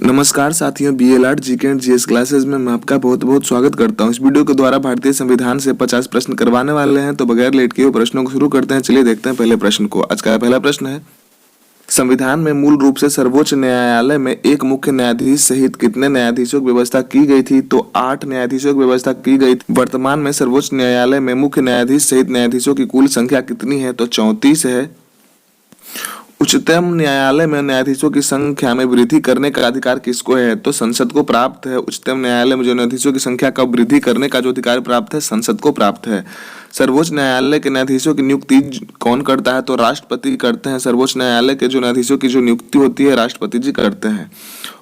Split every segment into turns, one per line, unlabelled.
नमस्कार साथियों, BLR GK and GS classes में मैं आपका बहुत बहुत स्वागत करता हूं। इस वीडियो के द्वारा भारतीय संविधान से 50 प्रश्न करवाने वाले हैं, तो बगैर लेट किए प्रश्नों को शुरू करते हैं। चलिए देखते हैं पहले प्रश्न को। आज का पहला प्रश्न है, संविधान में मूल रूप से सर्वोच्च न्यायालय में एक मुख्य न्यायाधीश सहित कितने न्यायाधीशों की व्यवस्था की गई थी? तो 8 न्यायाधीशों की व्यवस्था की गई थी। वर्तमान में सर्वोच्च न्यायालय में मुख्य न्यायाधीश सहित न्यायाधीशों की कुल संख्या कितनी है? तो 34 है। उच्चतम न्यायालय में न्यायाधीशों की संख्या में वृद्धि करने का अधिकार किसको है? तो संसद को प्राप्त है। उच्चतम न्यायालय में जो न्यायाधीशों की संख्या का वृद्धि करने का जो अधिकार प्राप्त है, संसद को प्राप्त है। सर्वोच्च न्यायालय के न्यायाधीशों की नियुक्ति कौन करता है? तो राष्ट्रपति करते हैं। सर्वोच्च न्यायालय के जो न्यायाधीशों की जो नियुक्ति होती है, राष्ट्रपति जी करते हैं।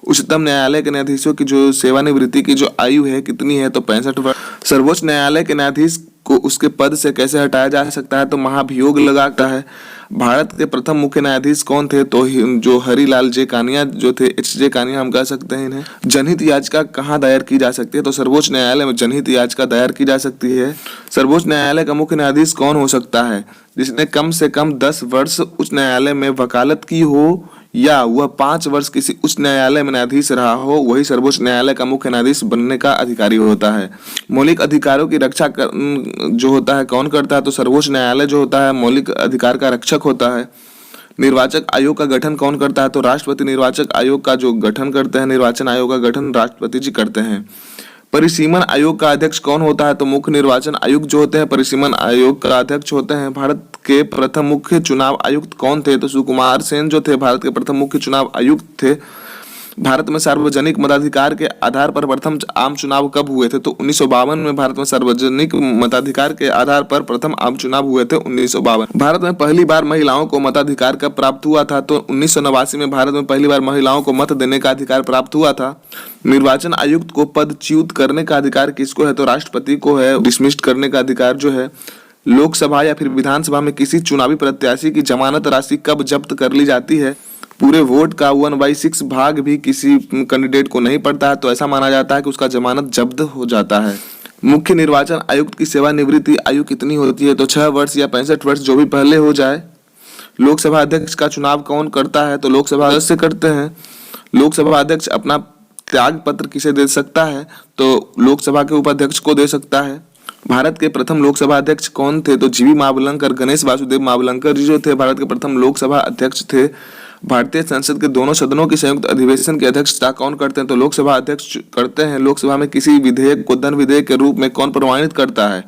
उच्चतम न्यायालय के न्यायाधीशों की जो सेवानिवृत्ति की जो आयु है कितनी है? तो 65 वर्ष। सर्वोच्च न्यायालय के न्यायाधीश को उसके पद से कैसे हटाया जा सकता है? तो महाभियोग लगाता है। भारत के प्रथम मुख्य न्यायाधीश कौन थे? तो जो हरिलाल जे कानिया जो थे, एच जे कानिया हम कह सकते हैं इन्हें। जनहित याचिका कहाँ दायर की जा सकती है? तो सर्वोच्च न्यायालय में जनहित याचिका दायर की जा सकती है। सर्वोच्च न्यायालय का मुख्य न्यायाधीश कौन हो सकता है? जिसने कम से कम 10 वर्ष उच्च न्यायालय में वकालत की हो या वह 5 वर्ष किसी उच्च न्यायालय में न्यायाधीश रहा हो, वही सर्वोच्च न्यायालय का मुख्य न्यायाधीश बनने का अधिकारी होता है। मौलिक अधिकारों की रक्षा जो होता है कौन करता है? तो सर्वोच्च न्यायालय जो होता है मौलिक अधिकार का रक्षक होता है। निर्वाचक आयोग का गठन कौन करता है? तो राष्ट्रपति निर्वाचक आयोग का जो गठन करते हैं, निर्वाचन आयोग का गठन राष्ट्रपति जी करते हैं। परिसीमन आयोग का अध्यक्ष कौन होता है? तो मुख्य निर्वाचन आयुक्त जो होते हैं परिसीमन आयोग का अध्यक्ष होते हैं। भारत के प्रथम मुख्य चुनाव आयुक्त कौन थे? तो सुकुमार सेन जो थे भारत के प्रथम मुख्य चुनाव आयुक्त थे। भारत में सार्वजनिक मताधिकार के आधार पर प्रथम आम चुनाव कब हुए थे? तो 1952 में भारत में सार्वजनिक मताधिकार के आधार पर प्रथम आम चुनाव हुए थे 1952। भारत में पहली बार महिलाओं को मताधिकार कब प्राप्त हुआ था? तो 1989 में भारत में पहली बार महिलाओं को मत देने का अधिकार प्राप्त हुआ था। निर्वाचन आयुक्त को पदच्युत करने का अधिकार किसको है? तो राष्ट्रपति को है। डिसमिस्ड करने का अधिकार जो है। लोकसभा या फिर विधानसभा में किसी चुनावी प्रत्याशी की जमानत राशि कब जब्त कर ली जाती है? पूरे वोट का 1/6 भाग भी किसी कैंडिडेट को नहीं पड़ता है, तो ऐसा माना जाता है कि उसका जमानत जब्त हो जाता है। मुख्य निर्वाचन आयुक्त की सेवानिवृत्ति आयु कितनी होती है? तो 6 वर्ष या 65 वर्ष, जो भी पहले हो जाए। लोकसभा अध्यक्ष का चुनाव कौन करता है? तो लोकसभा सदस्य करते हैं। लोकसभा अध्यक्ष अपना त्याग पत्र किसे दे सकता है? तो लोकसभा के उपाध्यक्ष को दे सकता है। भारत के प्रथम लोकसभा अध्यक्ष कौन थे? तो जीवी मावलंकर, गणेश वासुदेव मावलंकर जी जो थे भारत के प्रथम लोकसभा अध्यक्ष थे। भारतीय संसद के दोनों सदनों की संयुक्त अधिवेशन की अध्यक्षता कौन करते हैं? तो लोकसभा अध्यक्ष करते हैं। लोकसभा में किसी विधेयक को धन विधेयक के रूप में कौन प्रमाणित करता है?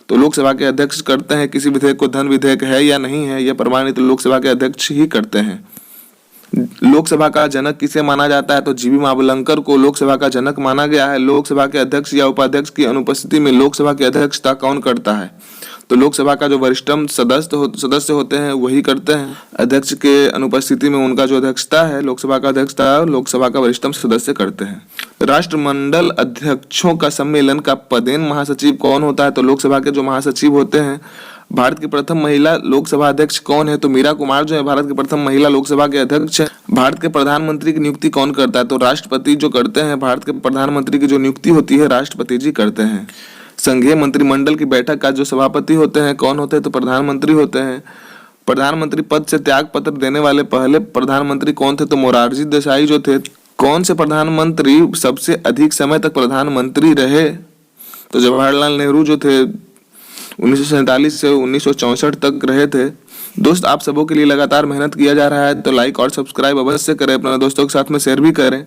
तो लोकसभा के अध्यक्ष करते हैं। किसी विधेयक को धन विधेयक है या नहीं है, यह प्रमाणित लोकसभा के अध्यक्ष ही करते हैं। लोकसभा का जनक किसे माना जाता है? तो जीवी मावलंकर को लोकसभा का जनक माना गया है। लोकसभा के अध्यक्ष या उपाध्यक्ष की अनुपस्थिति में लोकसभा की अध्यक्षता कौन करता है? तो लोकसभा का जो वरिष्ठतम सदस्य होते हैं वही करते हैं। अध्यक्ष के अनुपस्थिति में उनका जो अध्यक्षता है, लोकसभा का अध्यक्षता लोकसभा का वरिष्ठतम सदस्य करते हैं। राष्ट्रमंडल अध्यक्षों का सम्मेलन का पदेन महासचिव कौन होता है? तो लोकसभा के जो महासचिव होते हैं। भारत की प्रथम महिला लोकसभा अध्यक्ष कौन है? तो मीरा कुमार जो है भारत की प्रथम महिला लोकसभा के अध्यक्ष है। भारत के प्रधानमंत्री की नियुक्ति कौन करता है? तो राष्ट्रपति जो करते हैं। भारत के प्रधानमंत्री की जो नियुक्ति होती है राष्ट्रपति जी करते हैं। संघीय मंत्रिमंडल की बैठक का जो सभापति होते हैं कौन होते हैं? तो प्रधानमंत्री होते हैं। प्रधानमंत्री पद से त्याग पत्र देने वाले पहले प्रधानमंत्री कौन थे? तो मोरारजी देसाई जो थे। कौन से प्रधानमंत्री सबसे अधिक समय तक प्रधानमंत्री रहे? तो जवाहरलाल नेहरू जो थे 1947 से 1964 तक रहे थे। दोस्त, आप सबों के लिए लगातार मेहनत किया जा रहा है, तो लाइक और सब्सक्राइब अवश्य करें। अपने दोस्तों के साथ में शेयर भी करें।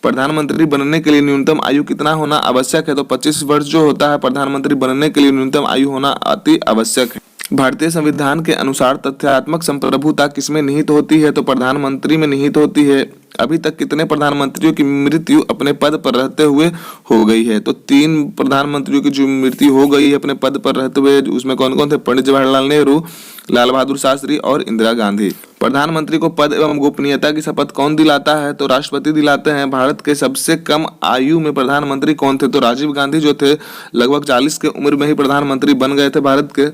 प्रधानमंत्री बनने के लिए न्यूनतम आयु कितना होना आवश्यक है? तो 25 वर्ष जो होता है प्रधानमंत्री बनने के लिए न्यूनतम आयु होना अति आवश्यक है। भारतीय संविधान के अनुसार तथ्यात्मक संप्रभुता किसमें निहित होती है? तो प्रधानमंत्री में निहित होती है। अभी तक कितने प्रधानमंत्रियों की मृत्यु अपने पद पर रहते हुए हो गई है? तो 3 प्रधानमंत्रियों की जो मृत्यु हो गई है अपने पद पर रहते हुए, उसमें कौन कौन थे? पंडित जवाहरलाल नेहरू, लाल बहादुर शास्त्री और इंदिरा गांधी। प्रधानमंत्री को पद एवं गोपनीयता की शपथ कौन दिलाता है? तो राष्ट्रपति दिलाते हैं। भारत के सबसे कम आयु में प्रधानमंत्री कौन थे? तो राजीव गांधी जो थे लगभग 40 की उम्र में ही प्रधानमंत्री बन गए थे भारत के।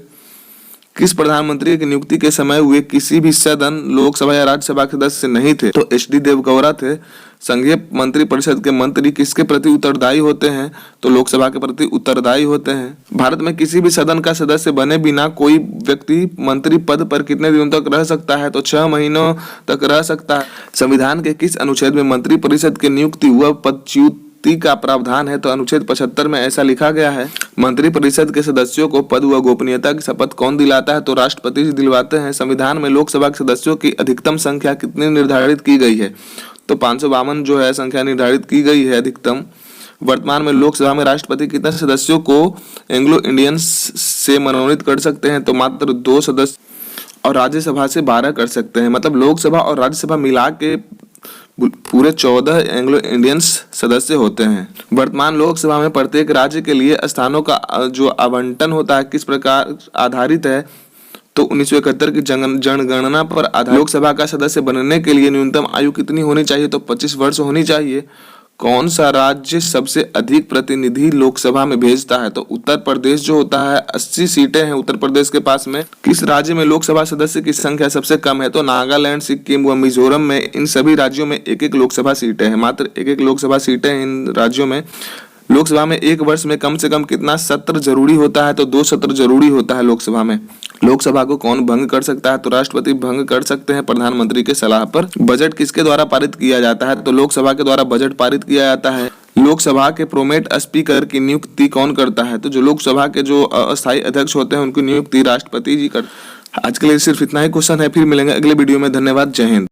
किस प्रधानमंत्री की नियुक्ति के समय वे किसी भी सदन, लोकसभा या राज्यसभा के सदस्य नहीं थे? तो HD देवगौड़ा थे। संघीय मंत्रिपरिषद के मंत्री किसके प्रति उत्तरदायी होते हैं? तो लोकसभा के प्रति उत्तरदायी होते हैं। भारत में किसी भी सदन का सदस्य बने बिना कोई व्यक्ति मंत्री पद पर कितने दिनों तक रह सकता है? तो 6 महीनों तक रह सकता है। संविधान के किस अनुच्छेद में मंत्रिपरिषद की नियुक्ति व पदच्युति का प्रावधान है? तो अनुच्छेद 75 में ऐसा लिखा गया है। मंत्रिपरिषद के सदस्यों को पद व गोपनीयता की शपथ कौन दिलाता है? तो राष्ट्रपति जी दिलवाते हैं। संविधान में लोकसभा के सदस्यों की अधिकतम संख्या कितनी निर्धारित की गई है? तो 552 जो है संख्या निर्धारित की गई है अधिकतम। वर्तमान में लोकसभा में राष्ट्रपति कितने सदस्यों को एंग्लो इंडियंस से मनोनीत कर सकते हैं? तो मात्र 2 सदस्य, और राज्यसभा से 12 कर सकते हैं। मतलब लोकसभा और राज्यसभा मिला के पूरे 14 एंग्लो इंडियंस सदस्य होते हैं। वर्तमान लोकसभा में प्रत्येक राज्य के लिए स्थानों का जो आवंटन होता है किस प्रकार आधारित है? तो 1971 की जनगणना पर आधारित। लोकसभा का सदस्य बनने के लिए न्यूनतम आयु कितनी होनी चाहिए? तो 25 वर्ष होनी चाहिए। कौन सा राज्य सबसे अधिक प्रतिनिधि लोकसभा में भेजता है? तो उत्तर प्रदेश जो होता है, 80 सीटें हैं उत्तर प्रदेश के पास में। किस राज्य में लोकसभा सदस्य की संख्या सबसे कम है? तो नागालैंड, सिक्किम व मिजोरम में। इन सभी राज्यों में एक लोकसभा सीटें हैं, मात्र एक लोकसभा सीटें इन राज्यों में। लोकसभा में एक वर्ष में कम से कम कितना सत्र जरूरी होता है? तो 2 सत्र जरूरी होता है लोकसभा में। लोकसभा को कौन भंग कर सकता है? तो राष्ट्रपति भंग कर सकते हैं प्रधानमंत्री के सलाह पर। बजट किसके द्वारा पारित किया जाता है? तो लोकसभा के द्वारा बजट पारित किया जाता है। लोकसभा के प्रोमेट स्पीकर की नियुक्ति कौन करता है? तो जो लोकसभा के जो अस्थायी अध्यक्ष होते हैं उनकी नियुक्ति राष्ट्रपति जी कर। आज के लिए सिर्फ इतना ही क्वेश्चन है, फिर मिलेंगे अगले वीडियो में। धन्यवाद, जय हिंद।